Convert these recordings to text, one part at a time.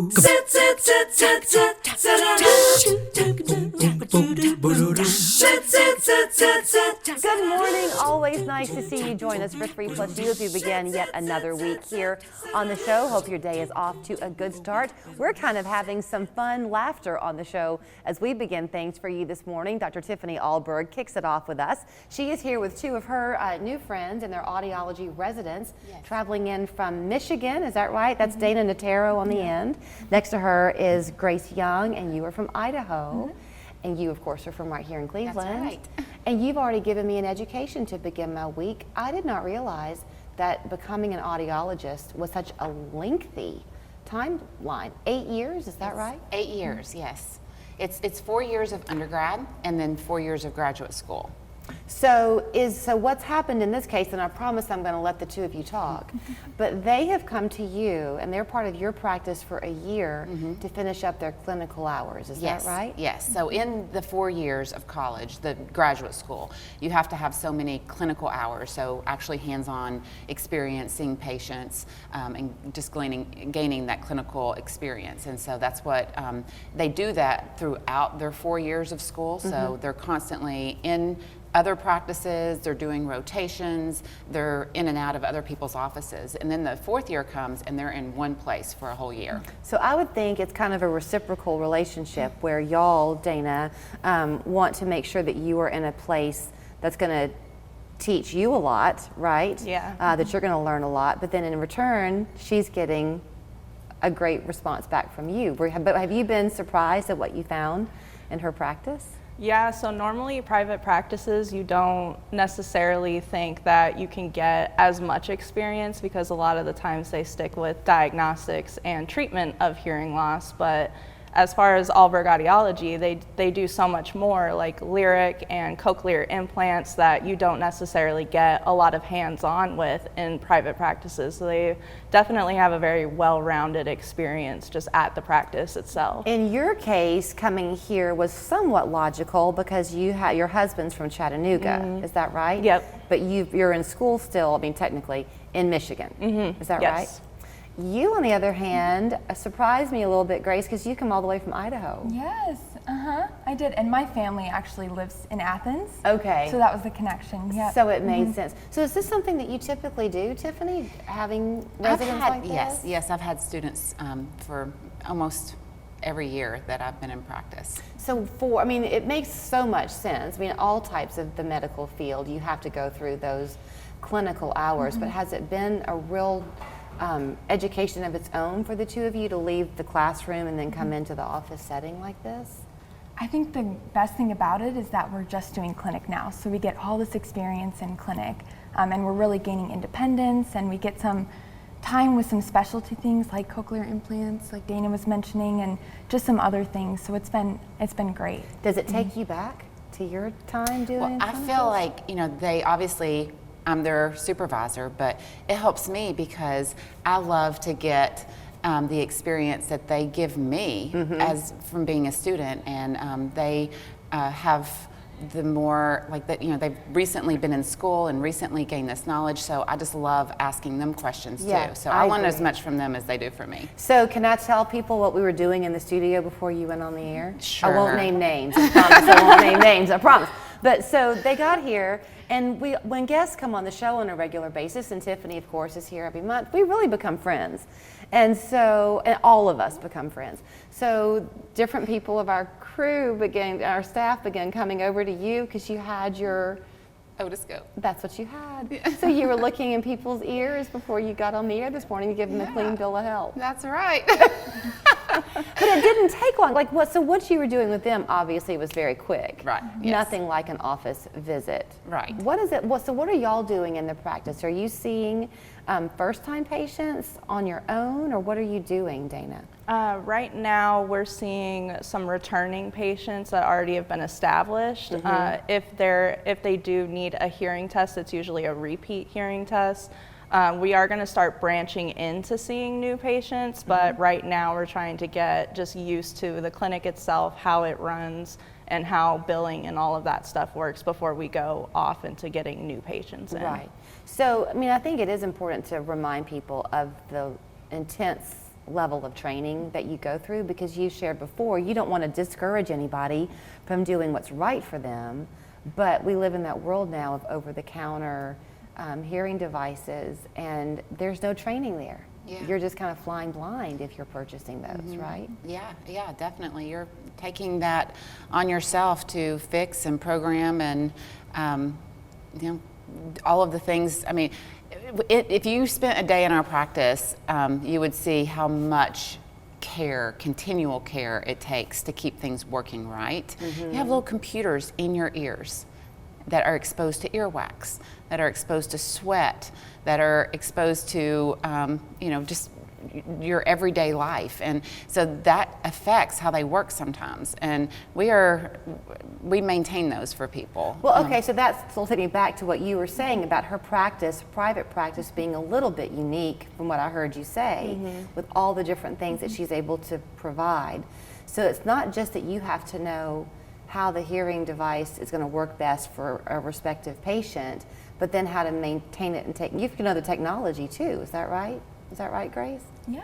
Good morning. Always nice to see you join us for 3+U as we begin yet another week here on the show. Hope your day is off to a good start. We're kind of having some fun laughter on the show as we begin things for you this morning. Dr. Tiffany Ahlberg kicks it off with us. She is here with two of her new friends and their audiology residents, traveling in from Michigan. Is that right? That's Dana Nataro on the end. Next to her is Grace Young, and you are from Idaho. And you, of course, are from right here in Cleveland. That's right. And you've already given me an education to begin my week. I did not realize that becoming an audiologist was such a lengthy timeline. 8 years, is that right? 8 years, yes. It's 4 years of undergrad and then 4 years of graduate school. So what's happened in this case, and I promise I'm going to let the two of you talk, but they have come to you and they're part of your practice for a year to finish up their clinical hours. Is that right? Yes. So in the 4 years of college, the graduate school, you have to have so many clinical hours. So actually hands-on experience, seeing patients, and just gaining that clinical experience. And so that's what they do that throughout their 4 years of school. So they're constantly in other practices, they're doing rotations, they're in and out of other people's offices. And then the fourth year comes and they're in one place for a whole year. So I would think it's kind of a reciprocal relationship where y'all, Dana, want to make sure that you are in a place that's going to teach you a lot, right? Yeah. That you're going to learn a lot, but then in return, she's getting a great response back from you. But have you been surprised at what you found in her practice? Yeah, so normally private practices, you don't necessarily think that you can get as much experience because a lot of the times they stick with diagnostics and treatment of hearing loss. But as far as Ahlberg Audiology, they do so much more, like lyric and cochlear implants that you don't necessarily get a lot of hands-on with in private practices. So they definitely have a very well-rounded experience just at the practice itself. In your case, coming here was somewhat logical because your husband's from Chattanooga, is that right? Yep. But you're in school still, I mean technically, in Michigan, is that right? Yes. You, on the other hand, surprised me a little bit, Grace, because you come all the way from Idaho. Yes, I did. And my family actually lives in Athens. Okay. So that was the connection, yeah. So it made sense. So is this something that you typically do, Tiffany, having residents like this? Yes, I've had students for almost every year that I've been in practice. So it makes so much sense. I mean, all types of the medical field, you have to go through those clinical hours, but has it been a real education of its own for the two of you to leave the classroom and then come into the office setting like this? I think the best thing about it is that we're just doing clinic now. So we get all this experience in clinic and we're really gaining independence, and we get some time with some specialty things like cochlear implants, like Dana was mentioning, and just some other things. So it's been great. Does it take you back to your time doing Well, I feel like, they obviously, I'm their supervisor, but it helps me because I love to get the experience that they give me as from being a student, and they have the more like that. They've recently been in school and recently gained this knowledge, so I just love asking them questions too. So I want as much from them as they do from me. So can I tell people what we were doing in the studio before you went on the air? Sure. I won't name names. I promise. I won't name names. I promise. But so they got here, and when guests come on the show on a regular basis, and Tiffany, of course, is here every month, we really become friends. And all of us become friends. So different people of our crew our staff began coming over to you because you had your otoscope. That's what you had. So you were looking in people's ears before you got on the air this morning to give them a clean bill of health. That's right. But it didn't take long. So what you were doing with them obviously was very quick. Right. Yes. Nothing like an office visit. Right. So what are y'all doing in the practice? Are you seeing first-time patients on your own, or what are you doing, Dana? Right now, we're seeing some returning patients that already have been established. If they do need a hearing test, it's usually a repeat hearing test. We are going to start branching into seeing new patients, but right now we're trying to get just used to the clinic itself, how it runs, and how billing and all of that stuff works before we go off into getting new patients in. Right. So, I think it is important to remind people of the intense level of training that you go through? Because you shared before, you don't want to discourage anybody from doing what's right for them, but we live in that world now of over-the-counter hearing devices, and there's no training there. Yeah. You're just kind of flying blind if you're purchasing those, right? Yeah, definitely. You're taking that on yourself to fix and program and, all of the things. I mean, if you spent a day in our practice, you would see how much care, continual care it takes to keep things working right. You have little computers in your ears that are exposed to earwax, that are exposed to sweat, that are exposed to, just your everyday life. And so that affects how they work sometimes. And we maintain those for people. Well, okay, so that's still taking back to what you were saying about her practice, private practice being a little bit unique from what I heard you say, with all the different things that she's able to provide. So it's not just that you have to know how the hearing device is going to work best for a respective patient, but then how to maintain it and you have to know the technology too. Is that right? Is that right, Grace? Yeah.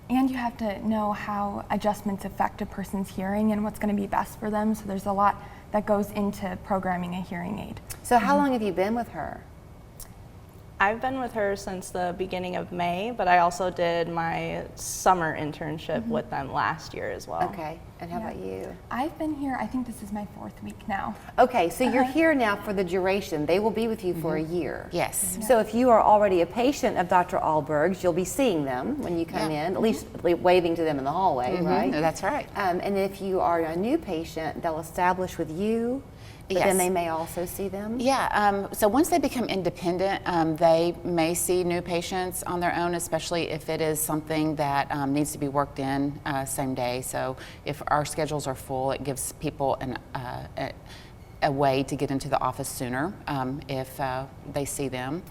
And you have to know how adjustments affect a person's hearing and what's going to be best for them. So there's a lot that goes into programming a hearing aid. So how long have you been with her? I've been with her since the beginning of May, but I also did my summer internship with them last year as well. Okay, and how about you? I've been here, I think this is my 4th week now. Okay, so you're here now for the duration. They will be with you for a year. Yes. So if you are already a patient of Dr. Ahlberg's, you'll be seeing them when you come in, at least waving to them in the hallway, right? That's right. And if you are a new patient, they'll establish with you, but then they may also see them? Yeah, so once they become independent, they may see new patients on their own, especially if it is something that needs to be worked in same day. So if our schedules are full, it gives people a way to get into the office sooner if they see them.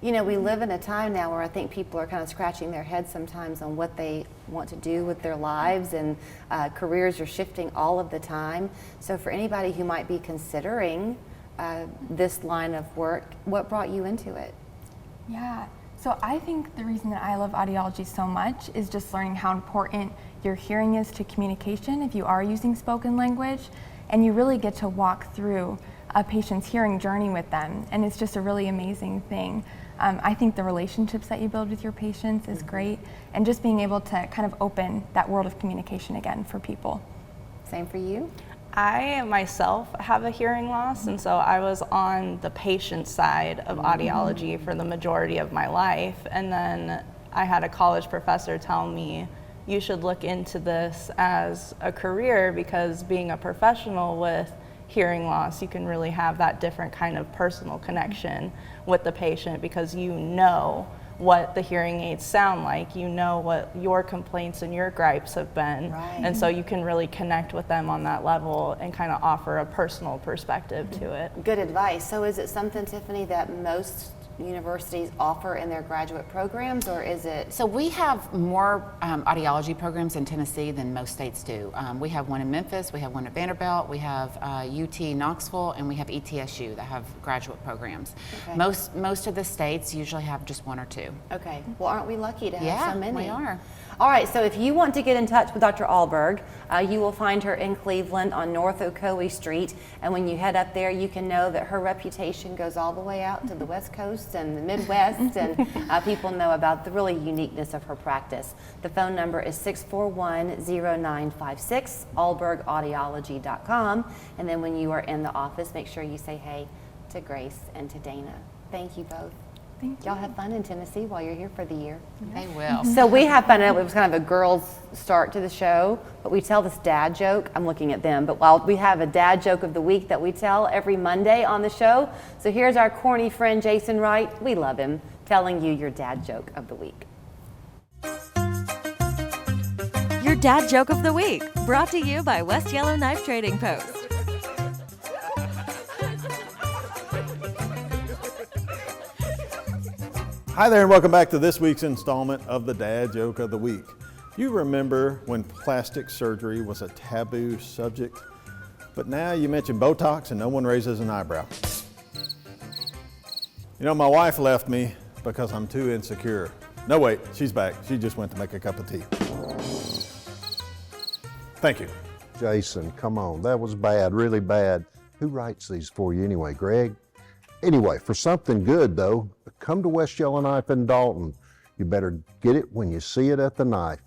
You know, we live in a time now where I think people are kind of scratching their heads sometimes on what they want to do with their lives, and careers are shifting all of the time. So for anybody who might be considering this line of work, what brought you into it? Yeah, so I think the reason that I love audiology so much is just learning how important your hearing is to communication if you are using spoken language, and you really get to walk through a patient's hearing journey with them, and it's just a really amazing thing. I think the relationships that you build with your patients is great, and just being able to kind of open that world of communication again for people. Same for you? I myself have a hearing loss, and so I was on the patient side of audiology for the majority of my life, and then I had a college professor tell me, you should look into this as a career, because being a professional with hearing loss, you can really have that different kind of personal connection with the patient, because you know what the hearing aids sound like, you know what your complaints and your gripes have been, and so you can really connect with them on that level and kind of offer a personal perspective to it. Good advice. So is it something, Tiffany, that most universities offer in their graduate programs, or is it? So we have more audiology programs in Tennessee than most states do. We have one in Memphis, we have one at Vanderbilt, we have UT Knoxville, and we have ETSU that have graduate programs. Okay. Most of the states usually have just one or two. Okay, well, aren't we lucky to have so many? We are. All right, so if you want to get in touch with Dr. Ahlberg, you will find her in Cleveland on North Ocoee Street, and when you head up there, you can know that her reputation goes all the way out to the West Coast and the Midwest, and people know about the really uniqueness of her practice. The phone number is 641-0956, ahlbergaudiology.com, and then when you are in the office, make sure you say hey to Grace and to Dana. Thank you both. Thank you. Y'all have fun in Tennessee while you're here for the year. They will. So we have fun. It was kind of a girls' start to the show, but we tell this dad joke. I'm looking at them, but while we have a dad joke of the week that we tell every Monday on the show. So here's our corny friend Jason Wright. We love him, telling you your dad joke of the week. Your dad joke of the week, brought to you by West Yellow Knife Trading Post. Hi there, and welcome back to this week's installment of the Dad Joke of the Week. You remember when plastic surgery was a taboo subject, but now you mention Botox and no one raises an eyebrow. You know, my wife left me because I'm too insecure. No, wait, she's back. She just went to make a cup of tea. Thank you. Jason, come on, that was bad, really bad. Who writes these for you anyway, Greg? Anyway, for something good though, come to West Yellowknife in Dalton. You better get it when you see it at the knife.